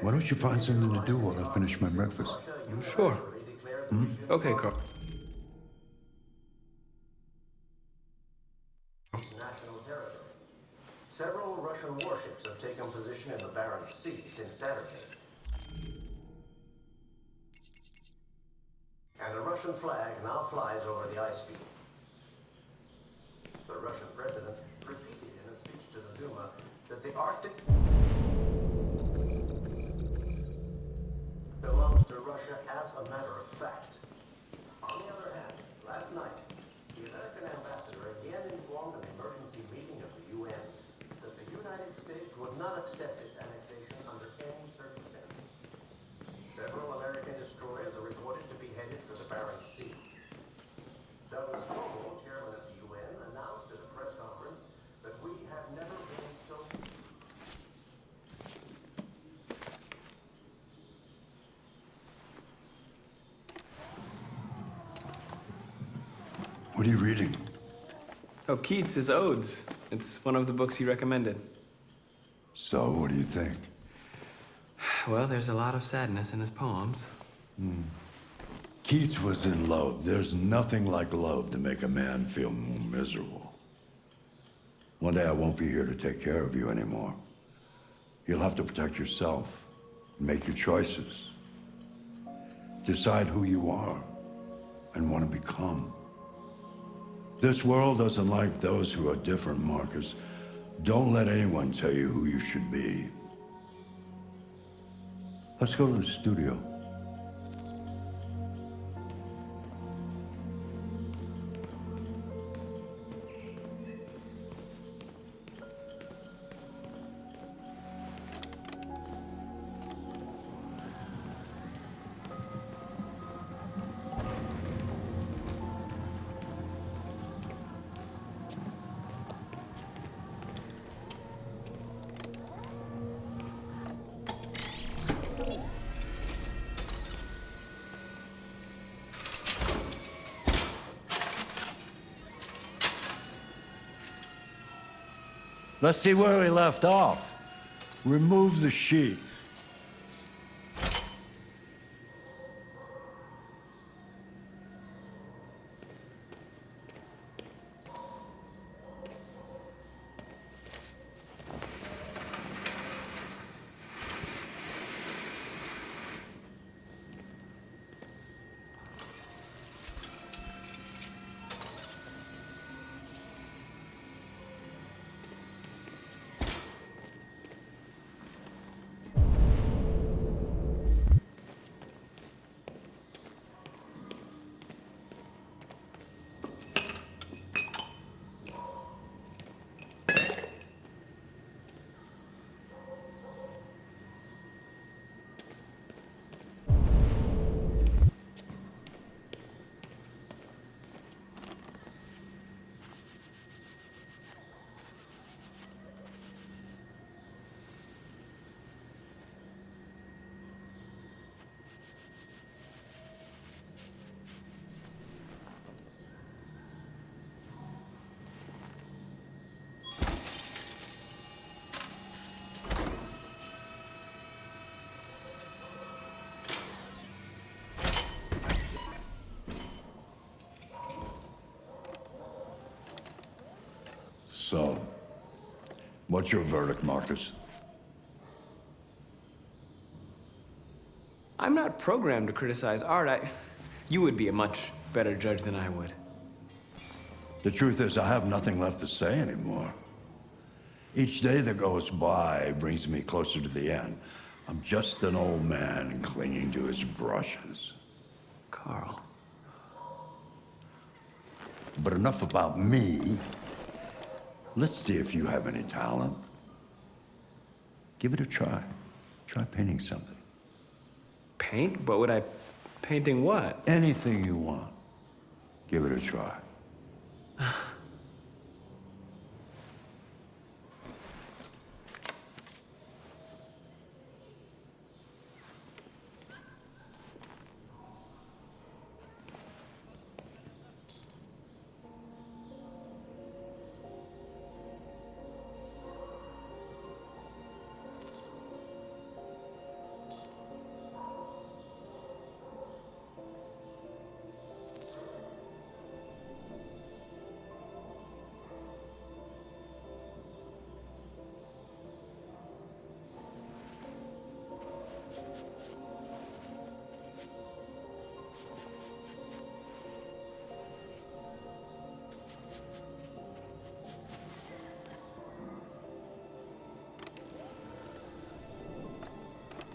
Why don't you find something to do while I finish my breakfast? Sure. Okay, Carl. National territory. Several Russian warships have taken position in the Barents Sea since Saturday. And the Russian flag now flies over the ice field. The Russian president repeated in a speech to the Duma that the Arctic belongs to Russia as a matter of fact. On the other hand, last night, the American ambassador again informed an emergency meeting of the UN that the United States would not accept its annexation under any circumstances. Several American destroyers are reported to be headed for the Barents Sea. Douglas Cobo, chairman of the UN, announced at a press conference that we have never been so... What are you reading? Oh, Keats's Odes. It's one of the books he recommended. So, what do you think? Well, there's a lot of sadness in his poems. Keats was in love. There's nothing like love to make a man feel miserable. One day I won't be here to take care of you anymore. You'll have to protect yourself, make your choices. Decide who you are and want to become. This world doesn't like those who are different, Marcus. Don't let anyone tell you who you should be. Let's go to the studio. Let's see where we left off. Remove the sheet. So, what's your verdict, Marcus? I'm not programmed to criticize art. You would be a much better judge than I would. The truth is, I have nothing left to say anymore. Each day that goes by brings me closer to the end. I'm just an old man clinging to his brushes. Carl. But enough about me. Let's see if you have any talent. Give it a try. Try painting something. Paint? But would I... Painting what? Anything you want. Give it a try.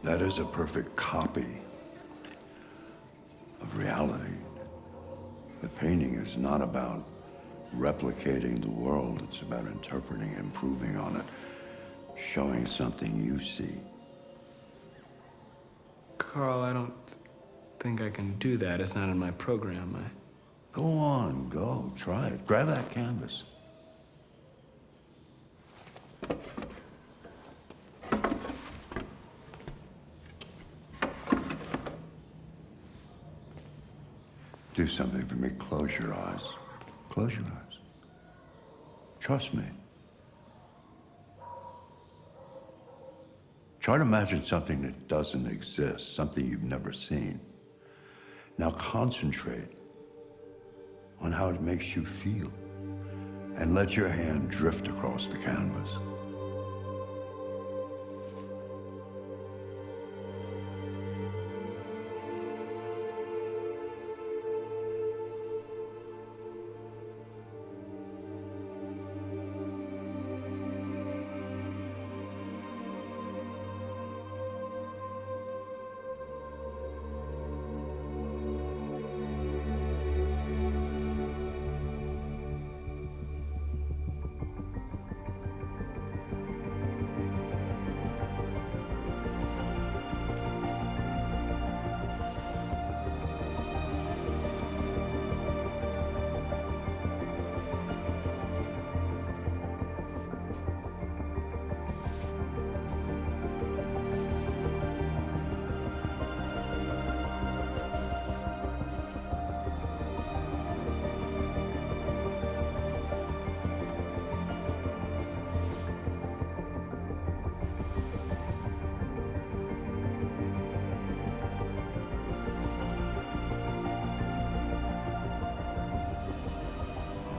That is a perfect copy of reality. The painting is not about replicating the world. It's about interpreting, improving on it, showing something you see. Carl, I don't think I can do that. It's not in my program. Go on, go, try it. Grab that canvas. Do something for me. Close your eyes. Close your eyes. Trust me. Try to imagine something that doesn't exist, something you've never seen. Now concentrate on how it makes you feel, and let your hand drift across the canvas.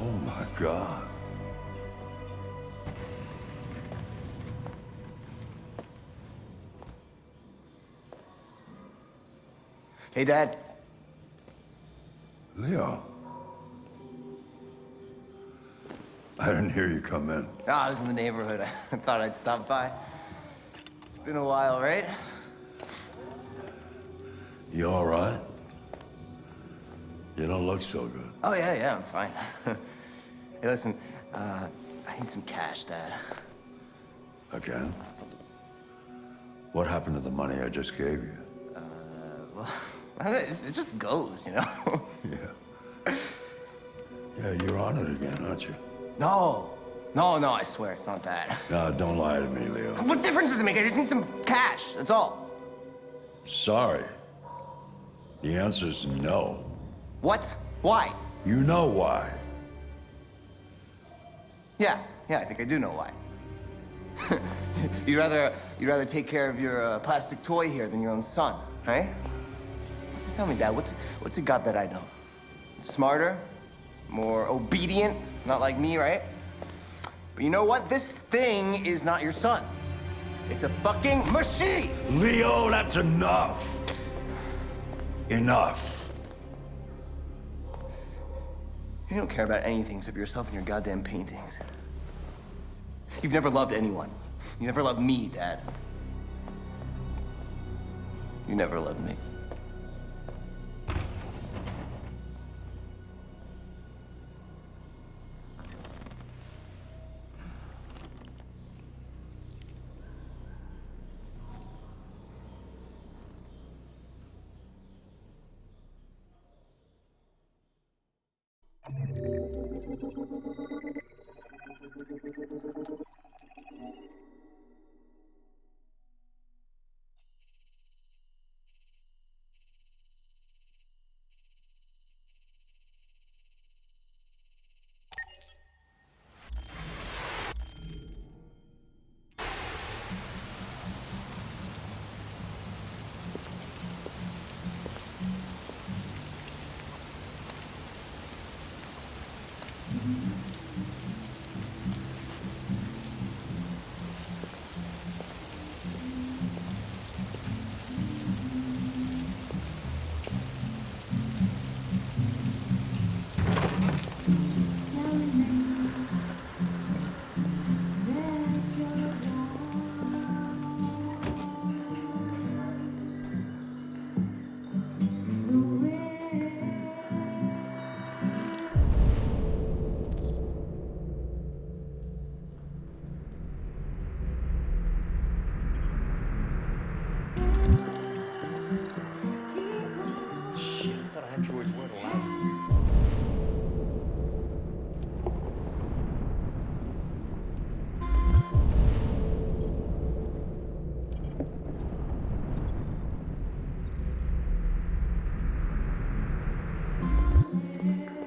Oh my God. Hey, Dad. Leo. I didn't hear you come in. Oh, I was in the neighborhood. I thought I'd stop by. It's been a while, right? You all right? You don't look so good. Oh, yeah, I'm fine. Hey, listen, I need some cash, Dad. Again? What happened to the money I just gave you? Well, it just goes, you know? Yeah. Yeah, you're on it again, aren't you? No, I swear it's not that. No, don't lie to me, Leo. What difference does it make? I just need some cash, that's all. Sorry. The answer's no. What? Why? You know why. Yeah, I think I do know why. You'd rather take care of your plastic toy here than your own son, right? Tell me, Dad, what's it got that I don't? Smarter, more obedient, not like me, right? But you know what? This thing is not your son. It's a fucking machine! Leo, that's enough. Enough. You don't care about anything except yourself and your goddamn paintings. You've never loved anyone. You never loved me, Dad. You never loved me.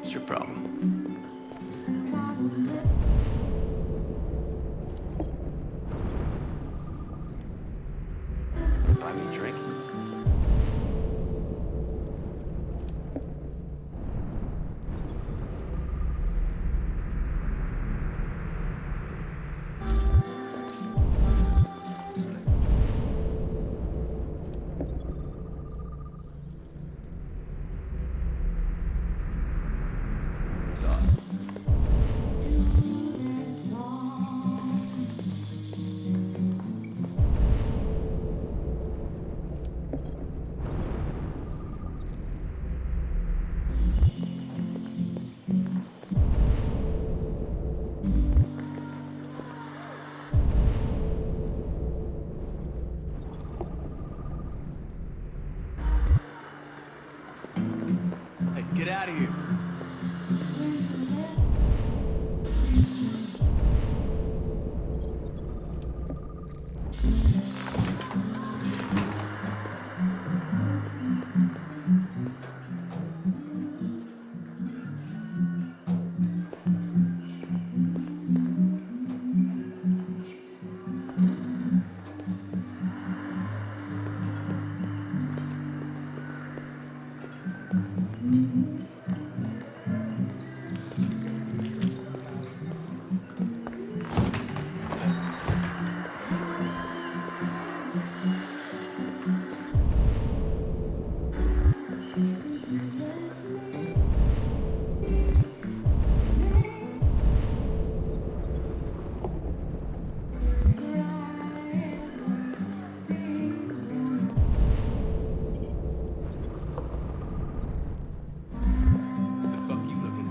What's your problem? Buy me a drink? Hey, get out of here. The fuck you looking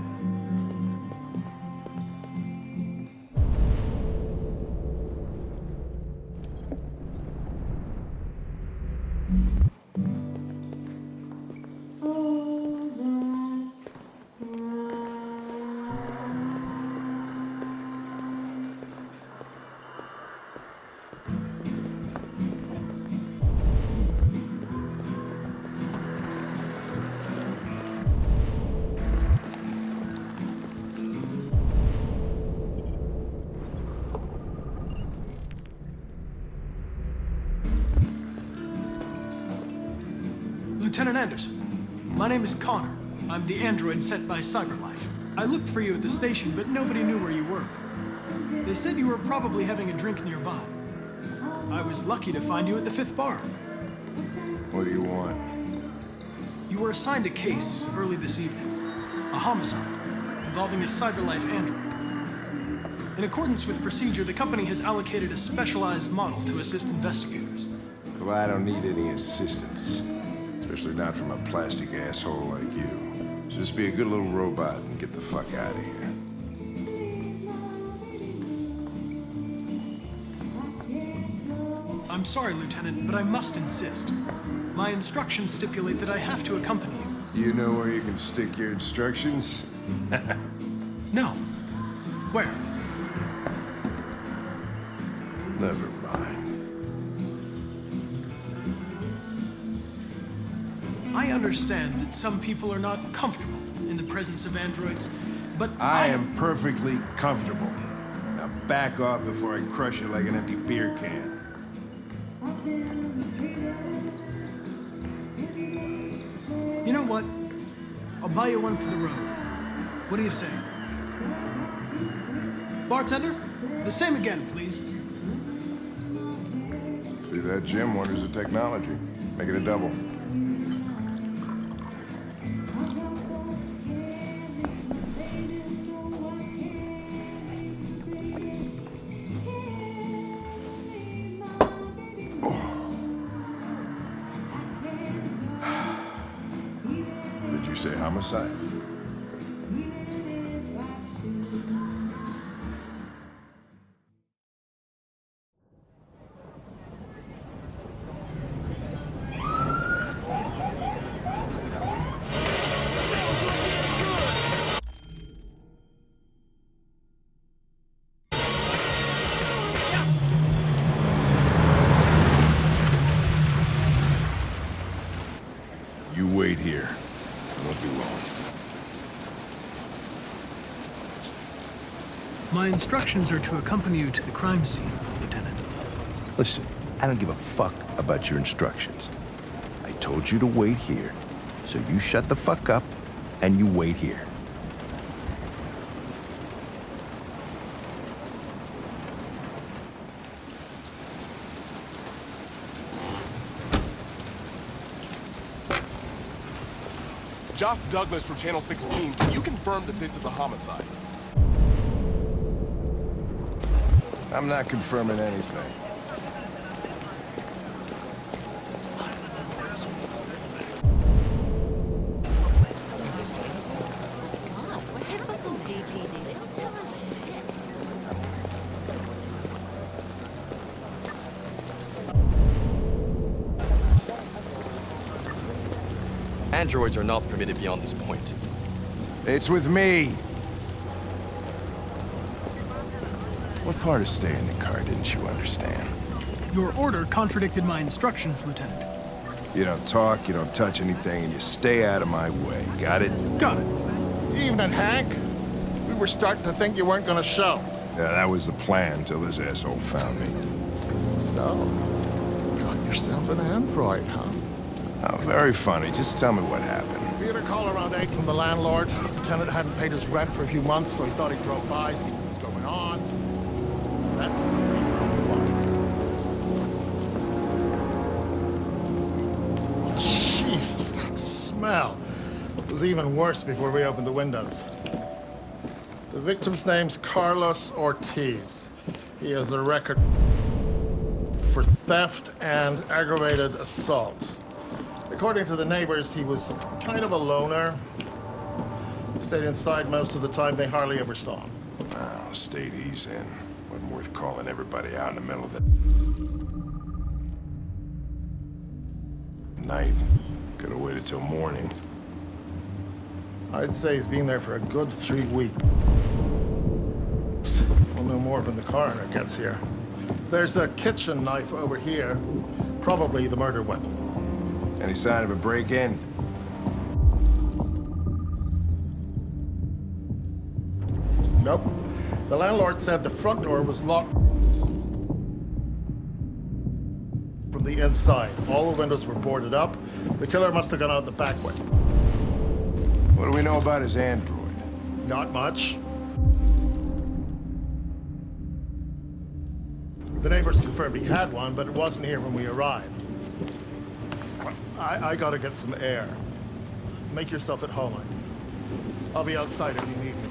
Lieutenant Anderson, my name is Connor. I'm the android sent by CyberLife. I looked for you at the station, but nobody knew where you were. They said you were probably having a drink nearby. I was lucky to find you at the 5th bar. What do you want? You were assigned a case early this evening. A homicide involving a CyberLife android. In accordance with procedure, the company has allocated a specialized model to assist investigators. Well, I don't need any assistance. Especially not from a plastic asshole like you. So just be a good little robot and get the fuck out of here. I'm sorry, Lieutenant, but I must insist. My instructions stipulate that I have to accompany you. You know where you can stick your instructions? No. Where? Never mind. I understand that some people are not comfortable in the presence of androids, but I am perfectly comfortable. Now back off before I crush you like an empty beer can. You know what? I'll buy you one for the road. What do you say? Bartender, the same again, please. See that, Jim? Wonders of technology. Make it a double. Did you say homicide? You wait here. It won't be long. My instructions are to accompany you to the crime scene, Lieutenant. Listen, I don't give a fuck about your instructions. I told you to wait here, so you shut the fuck up and you wait here. Josh Douglas from Channel 16, can you confirm that this is a homicide? I'm not confirming anything. Did they say anything? God, what typical DPD? They don't tell us shit. Androids are not permitted beyond this point. It's with me. What part of staying in the car didn't you understand? Your order contradicted my instructions, Lieutenant. You don't talk, you don't touch anything, and you stay out of my way. Got it? Got it. Evening, Hank. We were starting to think you weren't gonna show. Yeah, that was the plan till this asshole found me. So, got yourself an android, huh? Oh, very funny. Just tell me what happened. We had a call around 8 from the landlord. The tenant hadn't paid his rent for a few months, so he thought he drove by, see what was going on. That's oh, Jesus, that smell. It was even worse before we opened the windows. The victim's name's Carlos Ortiz. He has a record for theft and aggravated assault. According to the neighbors, he was kind of a loner. Stayed inside most of the time. They hardly ever saw him. Well, state he's in. Wasn't worth calling everybody out in the middle of the night. Could have waited till morning. I'd say he's been there for a good 3 weeks. We'll know more when the coroner gets here. There's a kitchen knife over here. Probably the murder weapon. Any sign of a break-in? Nope. The landlord said the front door was locked from the inside. All the windows were boarded up. The killer must have gone out the back way. What do we know about his android? Not much. The neighbors confirmed he had one, but it wasn't here when we arrived. I gotta get some air. Make yourself at home. I'll be outside if you need me.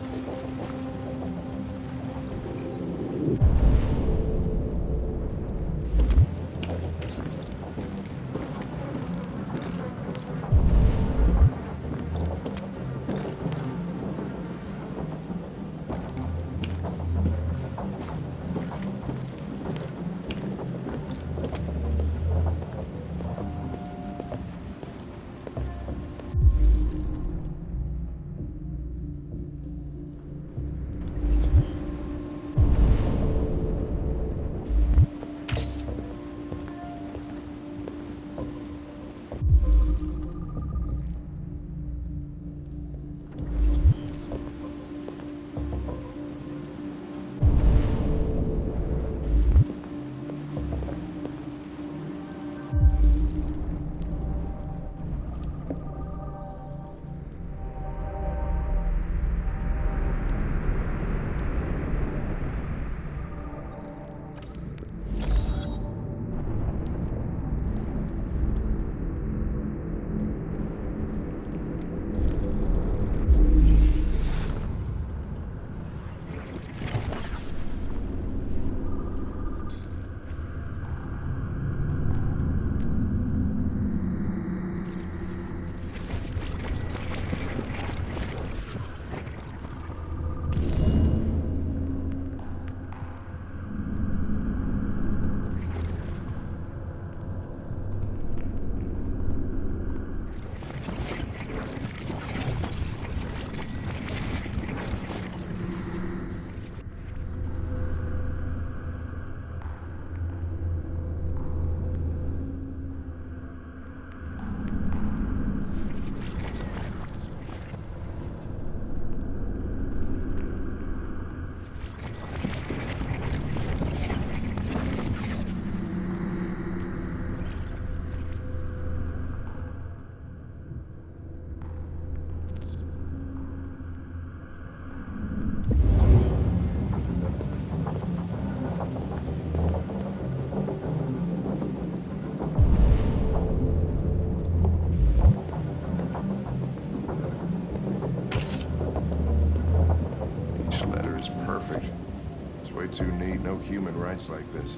Americans who need no human rights like this.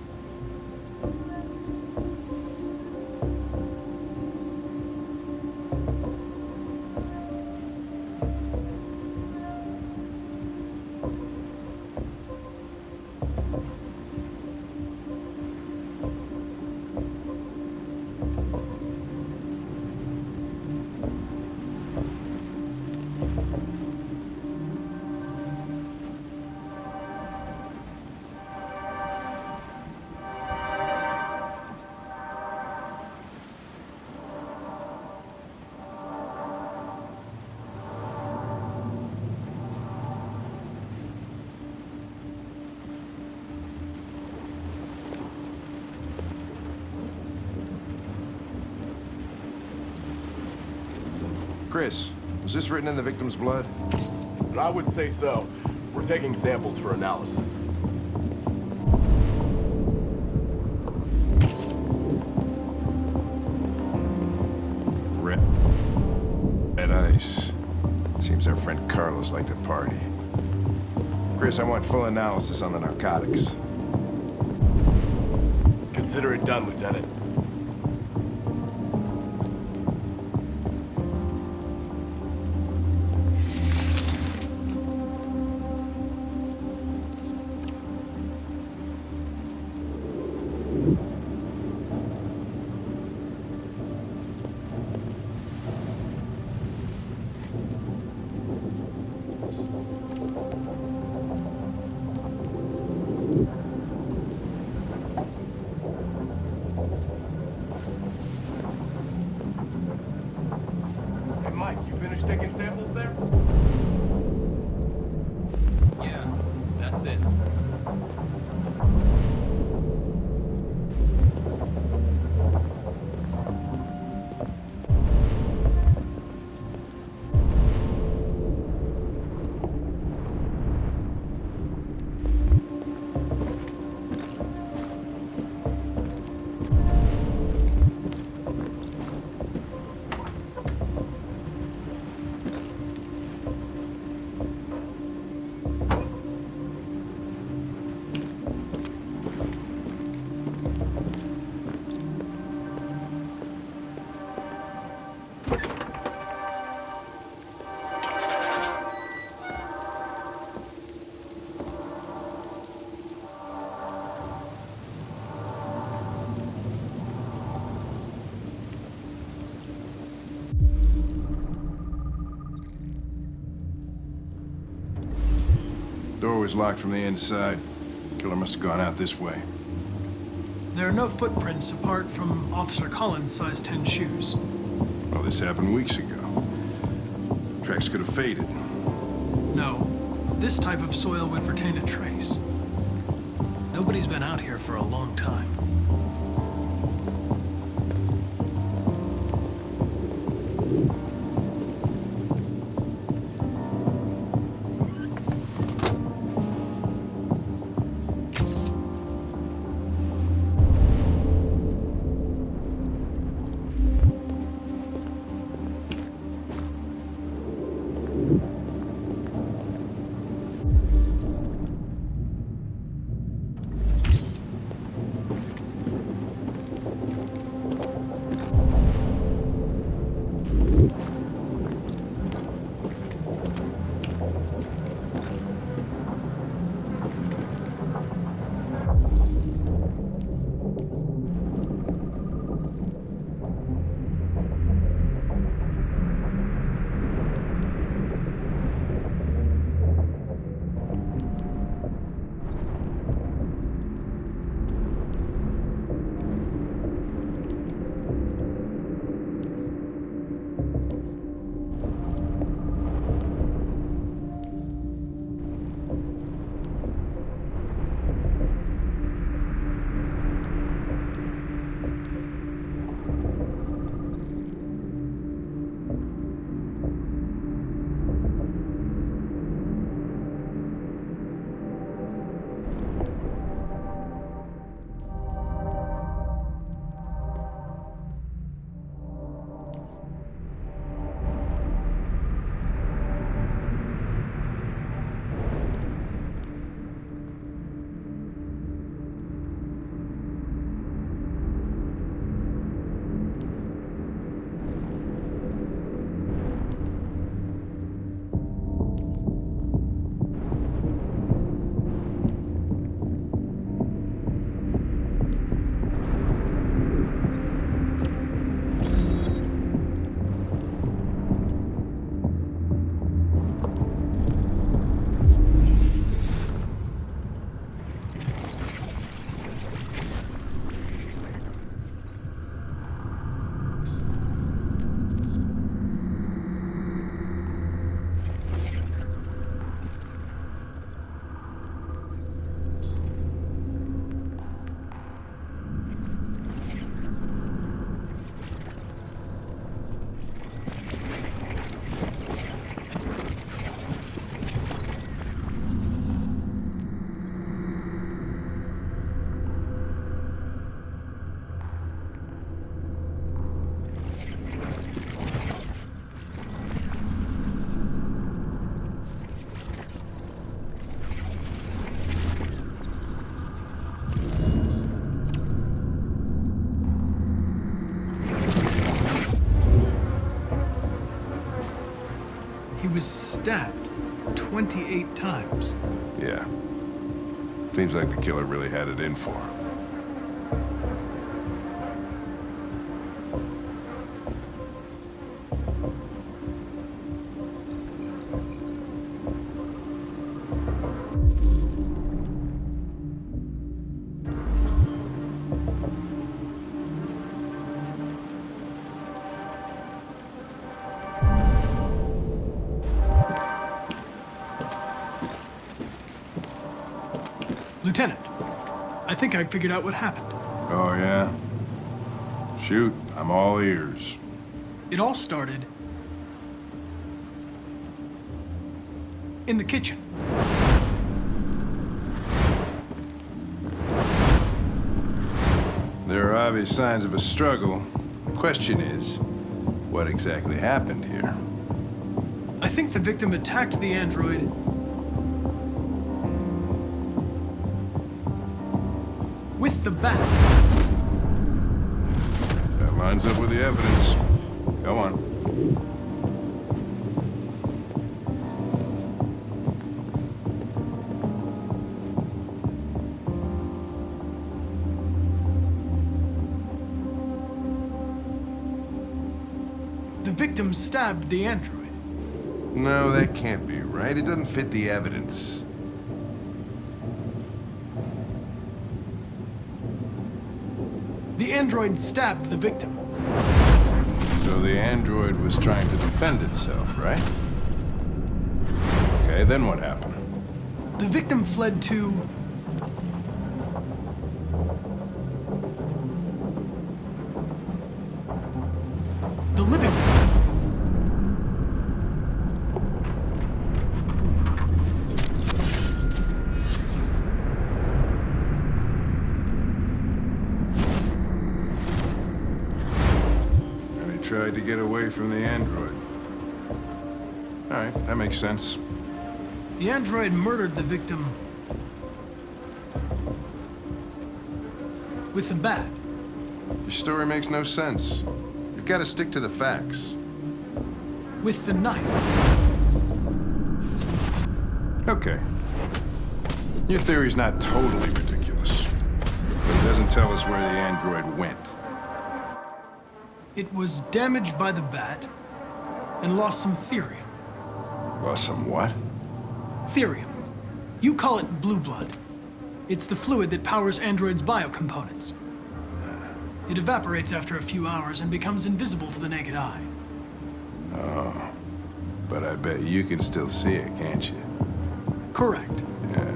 Chris, was this written in the victim's blood? I would say so. We're taking samples for analysis. Red ice. Seems our friend Carlos liked to party. Chris, I want full analysis on the narcotics. Consider it done, Lieutenant. Hey, Mike, you finished taking samples there? Yeah, that's it. Door was locked from the inside. Killer must have gone out this way. There are no footprints apart from Officer Collins' size 10 shoes. Well, this happened weeks ago. Tracks could have faded. No, this type of soil would retain a trace. Nobody's been out here for a long time. was stabbed 28 times. Yeah. Seems like the killer really had it in for him. Lieutenant, I think I figured out what happened. Oh, yeah? Shoot, I'm all ears. It all started in the kitchen. There are obvious signs of a struggle. The question is, what exactly happened here? I think the victim attacked the android with the bat. That lines up with the evidence. Go on. The victim stabbed the android. No, that can't be right. It doesn't fit the evidence. The android stabbed the victim. So the android was trying to defend itself, right? Okay, then what happened? The victim fled to the living room. And he tried to get away from the android. All right, that makes sense. The android murdered the victim with a bat. Your story makes no sense. You've got to stick to the facts. With the knife. Okay. Your theory's not totally ridiculous, but it doesn't tell us where the android went. It was damaged by the bat and lost some therium. Lost some what? Therium. You call it blue blood. It's the fluid that powers androids' biocomponents. It evaporates after a few hours and becomes invisible to the naked eye. Oh. But I bet you can still see it, can't you? Correct. Yeah.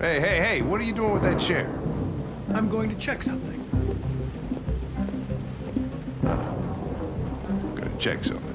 Hey, what are you doing with that chair? I'm going to check something. Gonna check something.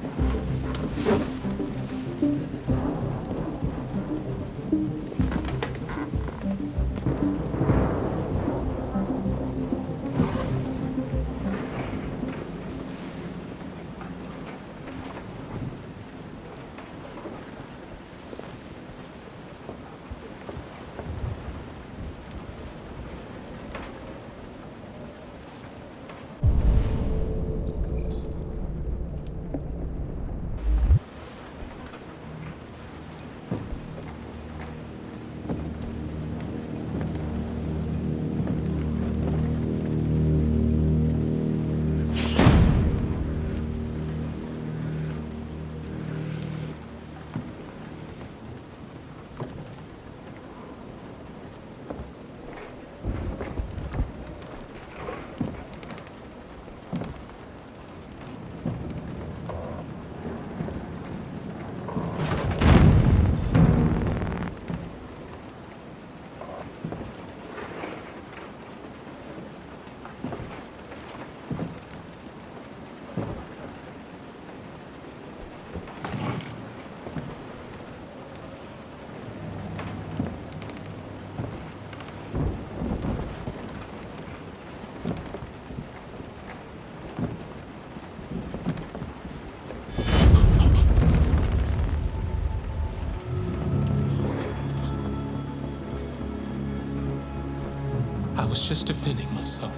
I was just defending myself.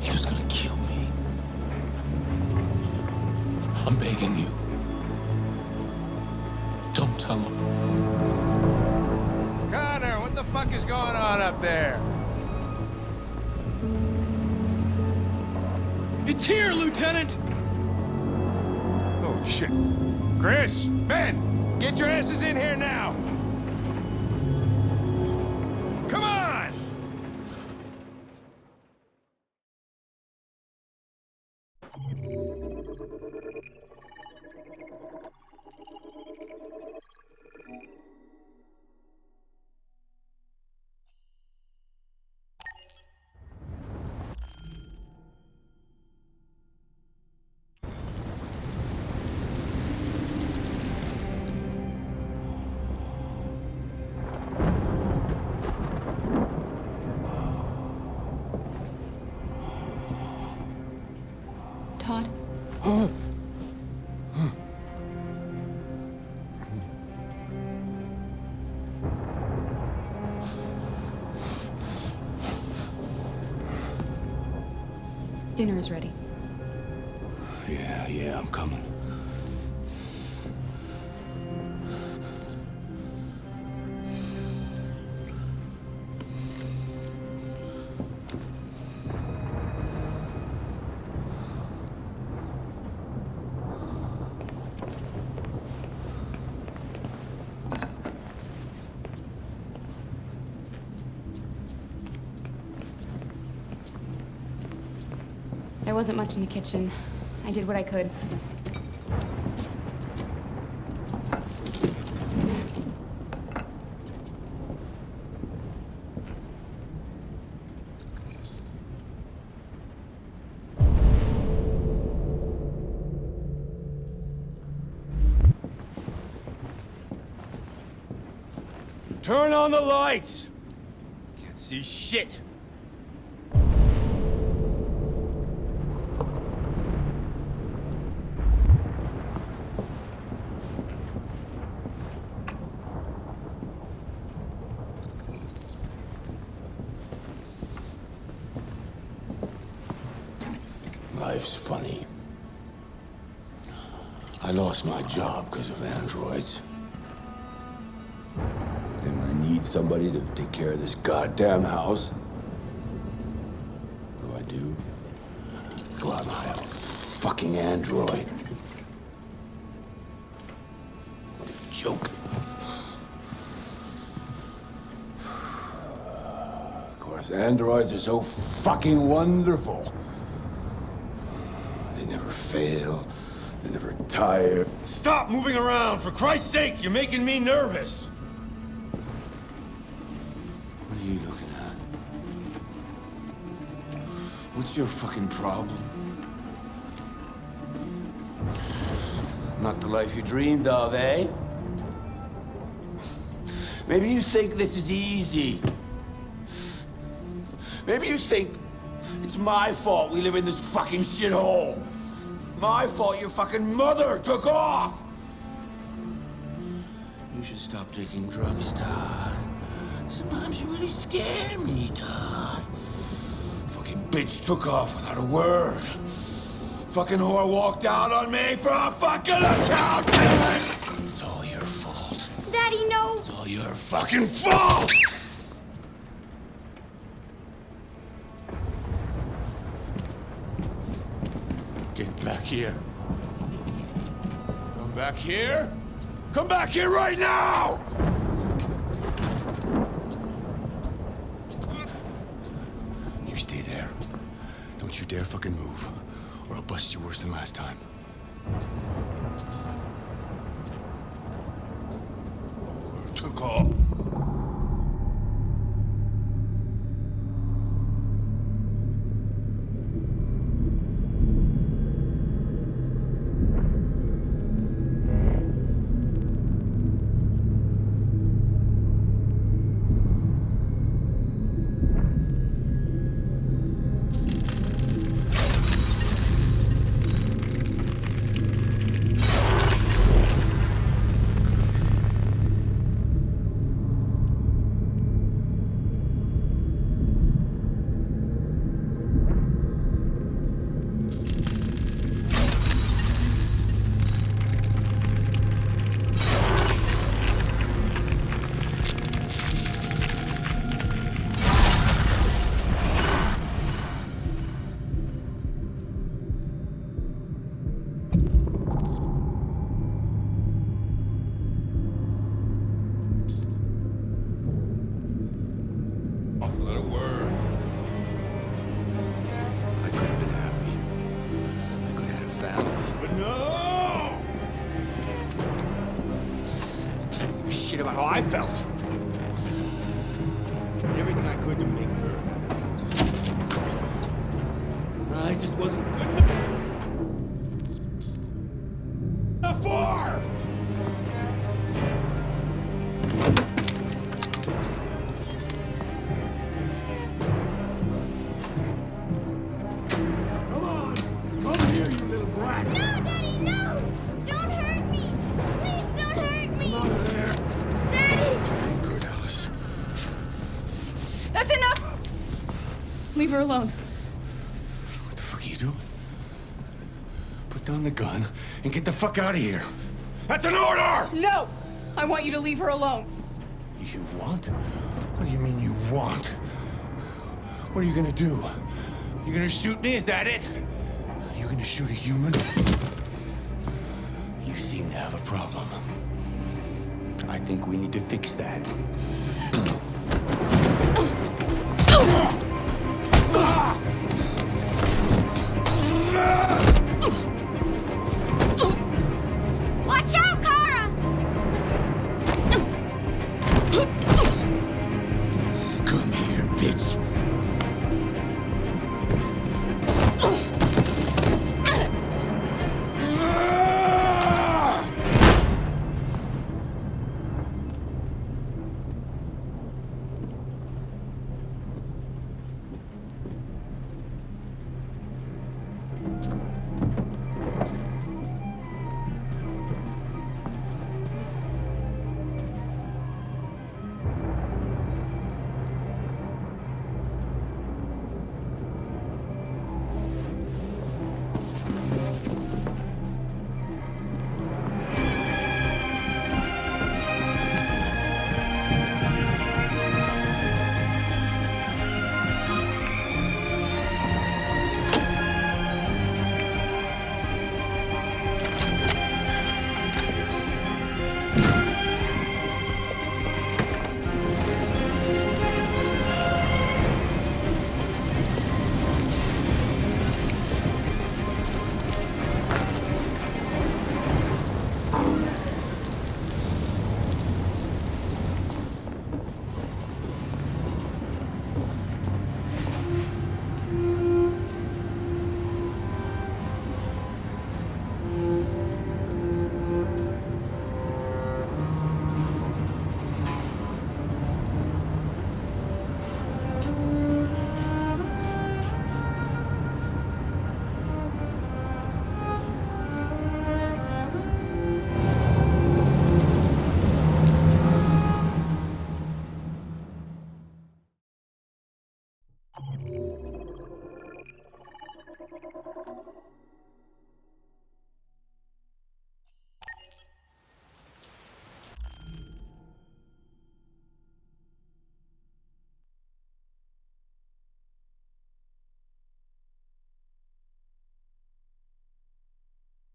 He was gonna kill me. I'm begging you. Don't tell him. Connor, what the fuck is going on up there? It's here, Lieutenant! Oh, shit. Chris, Ben, get your asses in here now! Come on! Todd? Dinner is ready. Yeah, I'm coming. There wasn't much in the kitchen. I did what I could. Turn on the lights! Can't see shit. Life's funny. I lost my job because of androids. Then I need somebody to take care of this goddamn house. What do? Go out and hire a fucking android. What a joke. Of course, androids are so fucking wonderful. They never fail. They never tire. Stop moving around! For Christ's sake, you're making me nervous! What's your fucking problem? Not the life you dreamed of, eh? Maybe you think this is easy. Maybe you think it's my fault we live in this fucking shithole. My fault your fucking mother took off. You should stop taking drugs, Todd. Sometimes you really scare me, Todd. Fucking bitch took off without a word. Fucking whore walked out on me for a fucking accountant! It's all your fault. Daddy, no! It's all your fucking fault! Get back here. Come back here. Come back here right now! You stay there. Don't you dare fucking move, or I'll bust you worse than last time. Oh, took off. Shit about how I felt. Did everything I could to make her happy. I just wasn't good enough. For! Come on! Come here, you little brat! No, Daddy, no! Don't hurt me! Please don't hurt me! Come out of there! Daddy! Good, Alice. That's enough! Leave her alone. What the fuck are you doing? Put down the gun and get the fuck out of here. That's an order! No! I want you to leave her alone. You want? What do you mean you want? What are you gonna do? You gonna shoot me? Is that it? You gonna shoot a human? You seem to have a problem. I think we need to fix that.